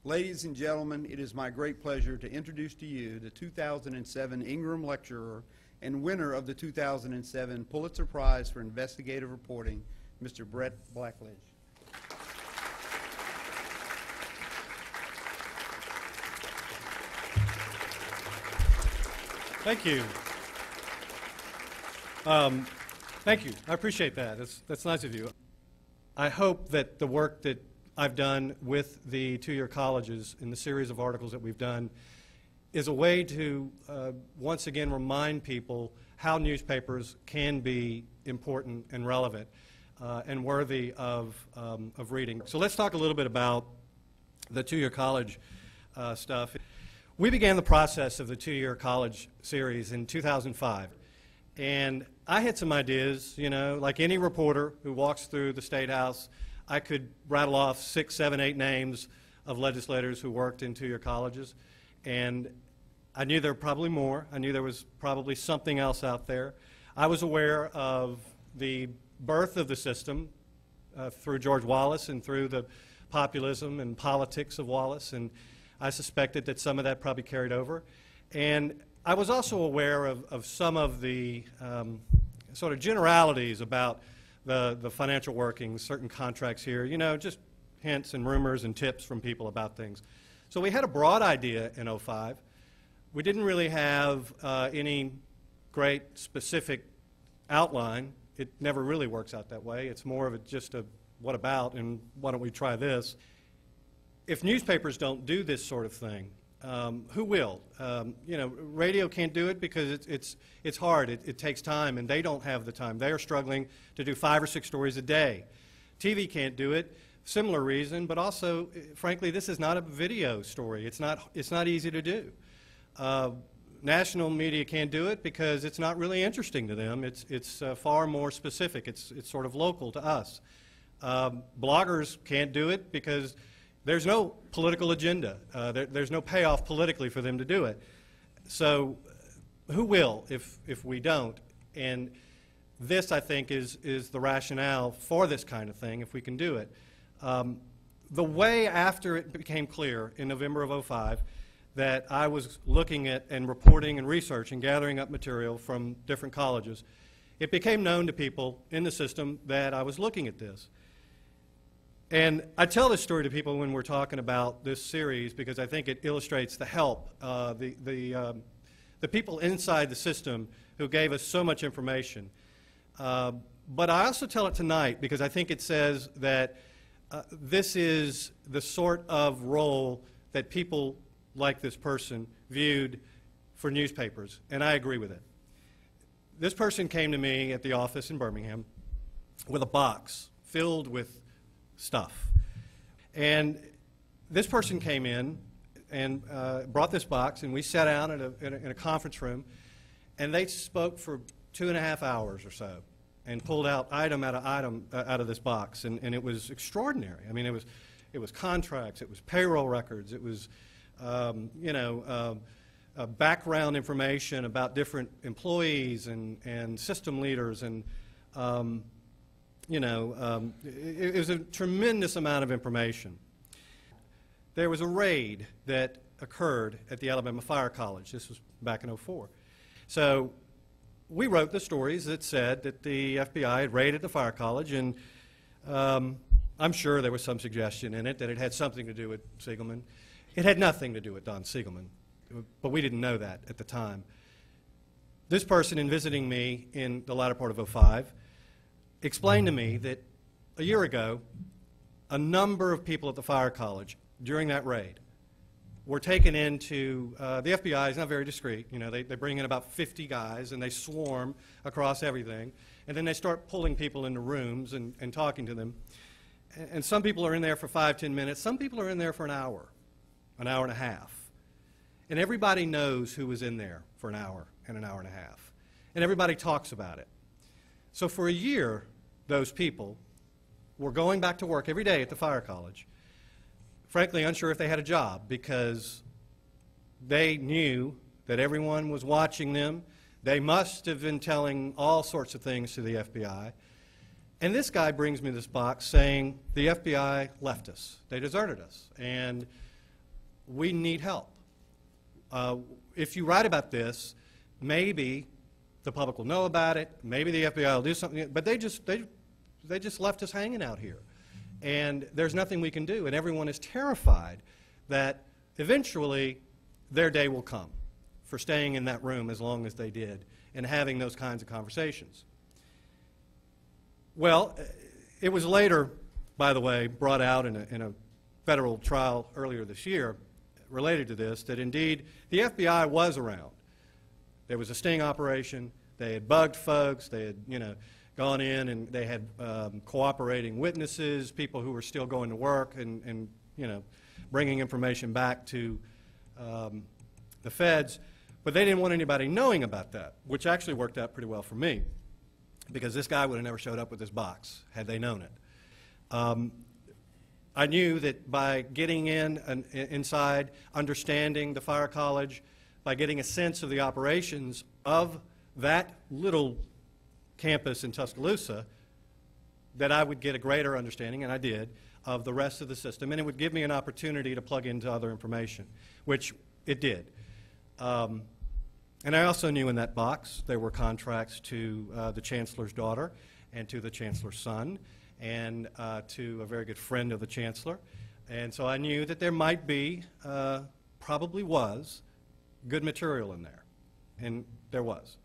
Ladies and gentlemen, it is my great pleasure to introduce to you the 2007 Ingram Lecturer and winner of the 2007 Pulitzer Prize for Investigative Reporting, Mr. Brett Blackledge. Thank you. Thank you. I appreciate that. That's nice of you. I hope that the work that I've done with the two-year colleges in the series of articles that we've done is a way to once again remind people how newspapers can be important and relevant and worthy of reading. So let's talk a little bit about the two-year college stuff. We began the process of the two-year college series in 2005, and I had some ideas, you know, like any reporter who walks through the State House. I could rattle off 6, 7, 8 names of legislators who worked in two-year colleges, and I knew there were probably more. I knew there was probably something else out there. I was aware of the birth of the system through George Wallace and through the populism and politics of Wallace, and I suspected that some of that probably carried over. And I was also aware of some of the sort of generalities about the financial workings, certain contracts here, you know, just hints and rumors and tips from people about things. So we had a broad idea in '05. We didn't really have any great specific outline. It never really works out that way. It's more of just a what about and why don't we try this. If newspapers don't do this sort of thing, who will? You know, radio can't do it because it's hard. It takes time, and they don't have the time. They are struggling to do 5 or 6 stories a day. TV can't do it. Similar reason, but also, frankly, this is not a video story. It's not easy to do. National media can't do it because it's not really interesting to them. It's far more specific. It's sort of local to us. Bloggers can't do it because there's no political agenda. There's no payoff politically for them to do it. So who will if we don't? And this, I think, is the rationale for this kind of thing, if we can do it. The way after it became clear in November of '05 that I was looking at and reporting and researching, gathering up material from different colleges, it became known to people in the system that I was looking at this. And I tell this story to people when we're talking about this series because I think it illustrates the help, the people inside the system who gave us so much information. But I also tell it tonight because I think it says that this is the sort of role that people like this person viewed for newspapers, and I agree with it. This person came to me at the office in Birmingham with a box filled with stuff. And this person came in and brought this box, and we sat down in a conference room, and they spoke for 2.5 hours or so and pulled out item out of this box, and it was extraordinary. I mean, it was contracts, it was payroll records, it was background information about different employees and system leaders, and it was a tremendous amount of information. There was a raid that occurred at the Alabama Fire College. This was back in '04. So we wrote the stories that said that the FBI had raided the fire college, and I'm sure there was some suggestion in it that it had something to do with Siegelman. It had nothing to do with Don Siegelman, but we didn't know that at the time. This person, in visiting me in the latter part of '05, explained to me that a year ago, a number of people at the fire college during that raid were taken into, the FBI is not very discreet, you know, they bring in about 50 guys and they swarm across everything, and then they start pulling people into rooms and talking to them. And some people are in there for 5, 10 minutes, some people are in there for an hour and a half. And everybody knows who was in there for an hour and a half. And everybody talks about it. So for a year, those people were going back to work every day at the fire college, frankly unsure if they had a job because they knew that everyone was watching them. They must have been telling all sorts of things to the FBI. And this guy brings me this box saying the FBI left us. They deserted us. And we need help. If you write about this, maybe the public will know about it, maybe the FBI will do something, but they just left us hanging out here. And there's nothing we can do, and everyone is terrified that eventually their day will come for staying in that room as long as they did and having those kinds of conversations. Well, it was later, by the way, brought out in a federal trial earlier this year related to this, that indeed the FBI was around. There was a sting operation. They had bugged folks. They had, gone in and they had cooperating witnesses, people who were still going to work and bringing information back to the feds. But they didn't want anybody knowing about that, which actually worked out pretty well for me, because this guy would have never showed up with this box had they known it. I knew that by getting inside, understanding the fire college, by getting a sense of the operations of that little campus in Tuscaloosa, that I would get a greater understanding, and I did, of the rest of the system, and it would give me an opportunity to plug into other information, which it did. And I also knew in that box there were contracts to the chancellor's daughter and to the chancellor's son and to a very good friend of the chancellor. And so I knew that there might be, probably was, good material in there. And there was.